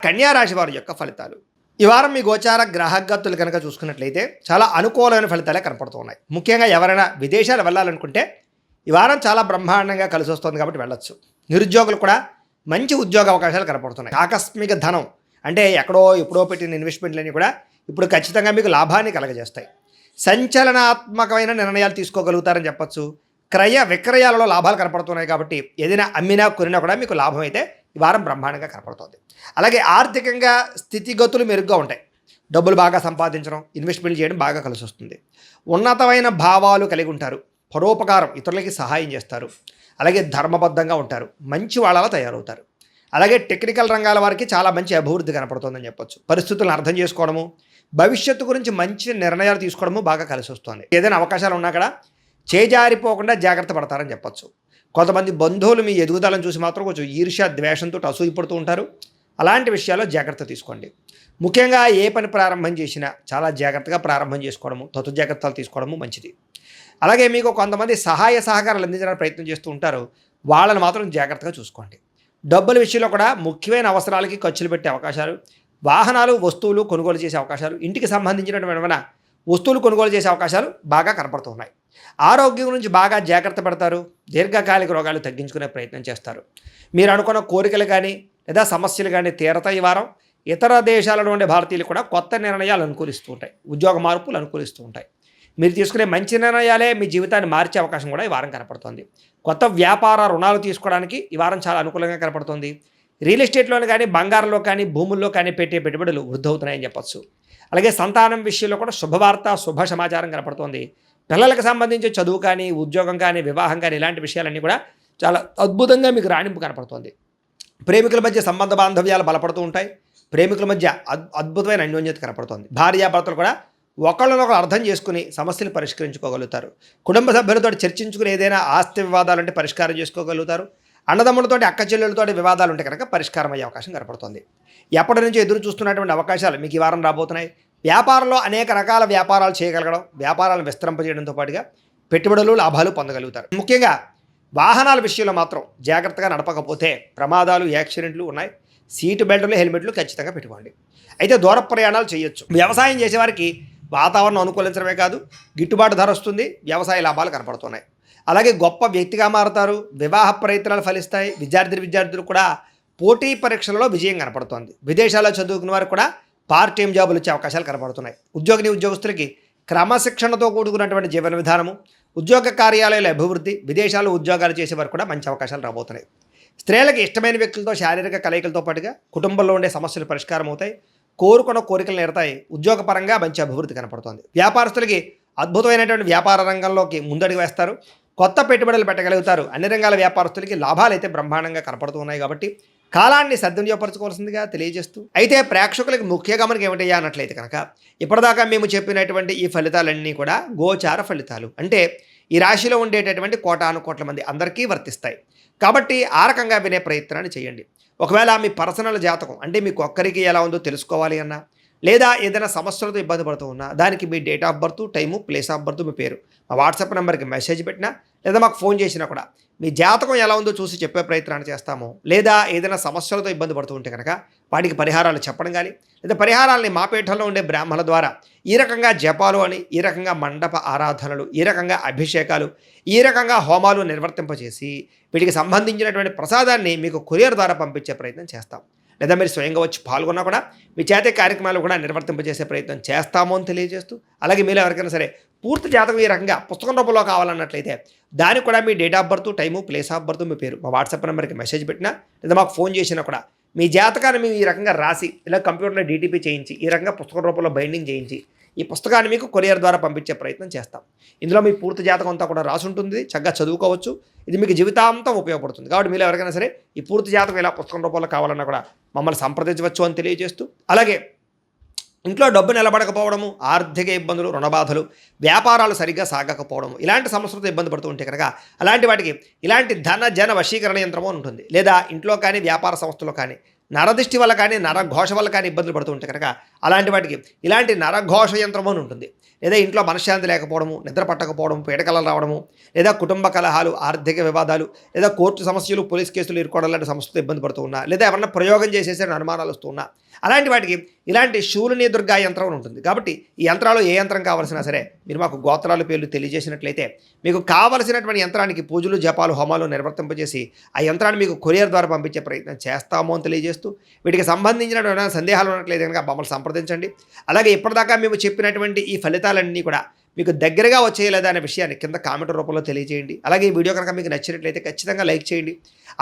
కన్యా రాశి వారి యొక్క ఫలితాలు ఈ వారం మీ గోచార గ్రహగతులు కనుక చూసుకున్నట్లయితే చాలా అనుకూలమైన ఫలితాలే కనపడుతున్నాయి. ముఖ్యంగా ఎవరైనా విదేశాలు వెళ్ళాలనుకుంటే ఈ వారం చాలా బ్రహ్మాండంగా కలిసి వస్తుంది కాబట్టి వెళ్ళొచ్చు. నిరుద్యోగులు కూడా మంచి ఉద్యోగ అవకాశాలు కనపడుతున్నాయి. ఆకస్మిక ధనం అంటే ఎప్పుడో పెట్టిన ఇన్వెస్ట్మెంట్లన్నీ కూడా ఇప్పుడు ఖచ్చితంగా మీకు లాభాన్ని కలగజేస్తాయి. సంచలనాత్మకమైన నిర్ణయాలు తీసుకోగలుగుతారని చెప్పచ్చు. క్రయ విక్రయాలలో లాభాలు కనపడుతున్నాయి కాబట్టి ఏదైనా అమ్మినా కొనినా కూడా మీకు లాభం అయితే ఈ వారం బ్రహ్మాండంగా కనపడుతుంది. అలాగే ఆర్థికంగా స్థితిగతులు మెరుగ్గా ఉంటాయి. డబ్బులు బాగా సంపాదించడం, ఇన్వెస్ట్మెంట్ చేయడం బాగా కలిసి వస్తుంది. ఉన్నతమైన భావాలు కలిగి ఉంటారు. పరోపకారం, ఇతరులకి సహాయం చేస్తారు. అలాగే ధర్మబద్ధంగా ఉంటారు. మంచి వాళ్ళలా తయారవుతారు. అలాగే టెక్నికల్ రంగాల వారికి చాలా మంచి అభివృద్ధి కనపడుతుందని చెప్పొచ్చు. పరిస్థితులను అర్థం చేసుకోవడము, భవిష్యత్తు గురించి మంచి నిర్ణయాలు తీసుకోవడము బాగా కలిసి వస్తుంది. ఏదైనా అవకాశాలు ఉన్నా కూడా చేజారిపోకుండా జాగ్రత్త పడతారని చెప్పొచ్చు. కొంతమంది బంధువులు మీ ఎదుగుదలను చూసి మాత్రం కొంచెం ఈర్ష్య ద్వేషంతో అసూయపడుతూ ఉంటారు. అలాంటి విషయాల్లో జాగ్రత్త తీసుకోండి. ముఖ్యంగా ఏ పని ప్రారంభం చేసినా చాలా జాగ్రత్తగా ప్రారంభం చేసుకోవడము, తతు జాగ్రత్తలు తీసుకోవడము మంచిది. అలాగే మీకు కొంతమంది సహాయ సహకారాలు అందించడానికి ప్రయత్నం చేస్తూ ఉంటారు. వాళ్ళని మాత్రం జాగ్రత్తగా చూసుకోండి. డబ్బుల విషయంలో కూడా ముఖ్యమైన అవసరాలకి ఖర్చులు పెట్టే అవకాశాలు, వాహనాలు వస్తువులు కొనుగోలు చేసే అవకాశాలు, ఇంటికి సంబంధించినటువంటి వస్తువులు కొనుగోలు చేసే అవకాశాలు బాగా కనపడుతున్నాయి. ఆరోగ్యం గురించి బాగా జాగ్రత్త పడతారు. దీర్ఘకాలిక రోగాలు తగ్గించుకునే ప్రయత్నం చేస్తారు. మీరు అనుకున్న కోరికలు కానీ లేదా సమస్యలు కానీ తీరతాయి ఈ వారం. ఇతర దేశాలలో ఉండే భారతీయులు కూడా కొత్త నిర్ణయాలు అనుకూలిస్తూ ఉంటాయి. ఉద్యోగ మార్పులు అనుకూలిస్తూ ఉంటాయి. మీరు తీసుకునే మంచి నిర్ణయాలే మీ జీవితాన్ని మార్చే అవకాశం కూడా ఈ వారం కనపడుతుంది. కొత్త వ్యాపార రుణాలు తీసుకోవడానికి ఈ వారం చాలా అనుకూలంగా కనపడుతుంది. రియల్ ఎస్టేట్లోని కానీ బంగారంలో కానీ భూముల్లో కానీ పెట్టే పెట్టుబడులు వృద్ధి అవుతున్నాయని చెప్పచ్చు. అలాగే సంతానం విషయంలో కూడా శుభవార్త, శుభ సమాచారం కనపడుతుంది. పిల్లలకు సంబంధించి చదువు కానీ, ఉద్యోగం కానీ, వివాహం కానీ ఇలాంటి విషయాలన్నీ కూడా చాలా అద్భుతంగా మీకు రాణింపు కనపడుతుంది. ప్రేమికుల మధ్య సంబంధ బాంధవ్యాలు బలపడుతూ ఉంటాయి. ప్రేమికుల మధ్య అద్భుతమైన అన్యోన్యత కనపడుతుంది. భార్యాభర్తలు కూడా ఒకళ్ళనొకరు అర్థం చేసుకుని సమస్యలు పరిష్కరించుకోగలుగుతారు. కుటుంబ సభ్యులతో చర్చించుకుని ఏదైనా ఆస్తి వివాదాలు అంటే పరిష్కారం చేసుకోగలుగుతారు. అన్నదమ్ములతోటి అక్క చెల్లెలతోటి వివాదాలు ఉంటే కనుక పరిష్కారం అయ్యే అవకాశం కనపడుతుంది. ఎప్పటి నుంచి ఎదురు చూస్తున్నటువంటి అవకాశాలు మీకు ఈ వారం రాబోతున్నాయి. వ్యాపారంలో అనేక రకాల వ్యాపారాలు చేయగలగడం, వ్యాపారాలను విస్తరింపజేయడంతో పాటుగా పెట్టుబడులు లాభాలు పొందగలుగుతారు. ముఖ్యంగా వాహనాల విషయంలో మాత్రం జాగ్రత్తగా నడపకపోతే ప్రమాదాలు, యాక్సిడెంట్లు ఉన్నాయి. సీటు బెల్టులు, హెల్మెట్లు ఖచ్చితంగా పెట్టుకోండి. అయితే దూర ప్రయాణాలు చేయొచ్చు. వ్యవసాయం చేసేవారికి వాతావరణం అనుకూలించడమే కాదు, గిట్టుబాటు ధర వస్తుంది. వ్యవసాయ లాభాలు కనపడుతున్నాయి. అలాగే గొప్ప వ్యక్తిగా మారుతారు. వివాహ ప్రయత్నాలు ఫలిస్తాయి. విద్యార్థులు కూడా పోటీ పరీక్షలలో విజయం కనపడుతోంది. విదేశాల్లో చదువుకున్న వారు కూడా పార్ట్ టైం జాబులు వచ్చే అవకాశాలు కనపడుతున్నాయి. ఉద్యోగస్తులకి క్రమశిక్షణతో కూడుకున్నటువంటి జీవన విధానము, ఉద్యోగ కార్యాలయాల అభివృద్ధి, విదేశాల్లో ఉద్యోగాలు చేసేవారు కూడా మంచి అవకాశాలు రాబోతున్నాయి. స్త్రీలకు ఇష్టమైన వ్యక్తులతో శారీరక కలయికలతో పాటుగా కుటుంబంలో ఉండే సమస్యలు పరిష్కారం అవుతాయి. కోరుకున్న కోరికలు నేరతాయి. ఉద్యోగపరంగా మంచి అభివృద్ధి కనపడుతోంది. వ్యాపారస్తులకి అద్భుతమైనటువంటి వ్యాపార రంగంలోకి ముందడుగు వేస్తారు. కొత్త పెట్టుబడులు పెట్టగలుగుతారు. అన్ని రంగాల వ్యాపారస్తులకి లాభాలు అయితే బ్రహ్మాండంగా కనపడుతూ ఉన్నాయి కాబట్టి కాలాన్ని సద్వినియోగపరచుకోవాల్సిందిగా తెలియజేస్తూ, అయితే ప్రేక్షకులకి ముఖ్య గమనిక ఏమిటయ్యా అన్నట్లయితే కనుక ఇప్పటిదాకా మేము చెప్పినటువంటి ఈ ఫలితాలన్నీ కూడా గోచార ఫలితాలు. అంటే ఈ రాశిలో ఉండేటటువంటి కోటాను కోట్ల మంది అందరికీ వర్తిస్తాయి. కాబట్టి ఆ రకంగా వినే ప్రయత్నాన్ని చేయండి. ఒకవేళ మీ పర్సనల్ జాతకం అంటే మీకు ఒక్కరికి ఎలా ఉందో తెలుసుకోవాలి అన్నా, లేదా ఏదైనా సమస్యలతో ఇబ్బంది పడుతూ ఉన్నా దానికి మీ date of birth, time, place of birth, మీ పేరు మా వాట్సాప్ నెంబర్కి మెసేజ్ పెట్టినా లేదా మాకు ఫోన్ చేసినా కూడా మీ జాతకం ఎలా ఉందో చూసి చెప్పే ప్రయత్నాన్ని చేస్తాము. లేదా ఏదైనా సమస్యలతో ఇబ్బంది పడుతూ ఉంటే కనుక వాటికి పరిహారాలు చెప్పడం కానీ, లేదా పరిహారాలని మా పీఠంలో ఉండే బ్రాహ్మణుల ద్వారా ఈ రకంగా జపాలు అని, ఈ రకంగా మండప ఆరాధనలు, ఈ రకంగా అభిషేకాలు, ఈ రకంగా హోమాలు నిర్వర్తింపజేసి వీటికి సంబంధించినటువంటి ప్రసాదాన్ని మీకు కొరియర్ ద్వారా పంపించే ప్రయత్నం చేస్తాం. లేదా మీరు స్వయంగా వచ్చి పాల్గొన్నా కూడా మీ చేతే కార్యక్రమాలు కూడా నిర్వర్తింపజేసే ప్రయత్నం చేస్తాము అని తెలియజేస్తూ, అలాగే మీలో ఎవరికైనా సరే పూర్తి జాతకం ఈ రకంగా పుస్తకం రూపంలో కావాలన్నట్లయితే దానికి కూడా మీ date of birth, time, place of birth, మీ పేరు మా వాట్సాప్ నెంబర్కి మెసేజ్ పెట్టినా లేదా మాకు ఫోన్ చేసినా కూడా మీ జాతకాన్ని మేము ఈ రకంగా రాసి ఇలా కంప్యూటర్లో డీటీపీ చేయించి ఈ రకంగా పుస్తకం రూపంలో బైండింగ్ చేయించి ఈ పుస్తకాన్ని మీకు కొరియర్ ద్వారా పంపించే ప్రయత్నం చేస్తాం. ఇందులో మీ పూర్తి జాతకం అంతా కూడా రాసి ఉంటుంది. చక్కగా చదువుకోవచ్చు. ఇది మీకు జీవితాంతం ఉపయోగపడుతుంది. కాబట్టి మీరు ఎవరికైనా సరే ఈ పూర్తి జాతకం ఇలా పుస్తకం రూపంలో కావాలన్నా కూడా మమ్మల్ని సంప్రదించవచ్చు అని తెలియజేస్తూ, అలాగే ఇంట్లో డబ్బు నిలబడకపోవడము, ఆర్థిక ఇబ్బందులు, రుణబాధలు, వ్యాపారాలు సరిగ్గా సాగకపోవడము, ఇలాంటి సమస్యలతో ఇబ్బంది పడుతూ ఉంటే కనుక అలాంటి వాటికి ఇలాంటి ధన జన వశీకరణ యంత్రము ఉంటుంది. లేదా ఇంట్లో కానీ వ్యాపార సంస్థలో కానీ నరదిష్టి వల్ల కానీ నరఘోష వల్ల కానీ ఇబ్బందులు పడుతూ ఉంటే కనుక అలాంటి వాటికి ఇలాంటి నరఘోష యంత్రం అని ఉంటుంది. లేదా ఇంట్లో మనశ్శాంతి లేకపోవడము, నిద్ర పట్టకపోవడం, పీడకలలు రావడము, లేదా కుటుంబ కలహాలు, ఆర్థిక వివాదాలు, లేదా కోర్టు సమస్యలు, పోలీస్ కేసులు ఇరుకోవడం లాంటి సమస్యలతో ఇబ్బంది పడుతూ ఉన్నా, లేదా ఎవరన్నా ప్రయోగం చేసేసే అనుమానాలు వస్తూ ఉన్నా, అలాంటి వాటికి ఇలాంటి శూలిని దుర్గా యంత్రం అని ఉంటుంది. కాబట్టి ఈ యంత్రాలు ఏ యంత్రం కావాల్సినా సరే మీరు మాకు గోత్రాల పేర్లు తెలియజేసినట్లయితే మీకు కావలసినటువంటి యంత్రానికి పూజలు, జపాలు, హోమాలు నిర్వర్తింపజేసి ఆ యంత్రాన్ని మీకు కొరియర్ ద్వారా పంపించే ప్రయత్నం చేస్తాము అని తెలియజేస్తూ, వీటికి సంబంధించిన సందేహాలు ఉన్నట్లయితే కనుక మమ్మల్ని సంప్రదించండి. అలాగే ఇప్పటిదాకా మేము చెప్పినటువంటి ఈ ఫలితాలన్నీ కూడా మీకు దగ్గరగా వచ్చేయలేదా అనే విషయాన్ని కింద కామెంట్ రూపంలో తెలియజేయండి. అలాగే ఈ వీడియో కనుక మీకు నచ్చినట్లయితే ఖచ్చితంగా లైక్ చేయండి,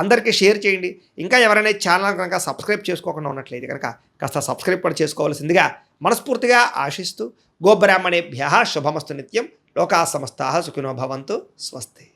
అందరికీ షేర్ చేయండి. ఇంకా ఎవరైనా ఛానల్ కనుక సబ్స్క్రైబ్ చేసుకోకుండా ఉన్నట్లయితే కనుక కాస్త సబ్స్క్రైబ్ కూడా చేసుకోవాల్సిందిగా మనస్ఫూర్తిగా ఆశిస్తూ, గోబ్రాహ్మణేభ్యః శుభమస్తు నిత్యం, లోకా సమస్తాః సుఖినో భవంతు, స్వస్తి.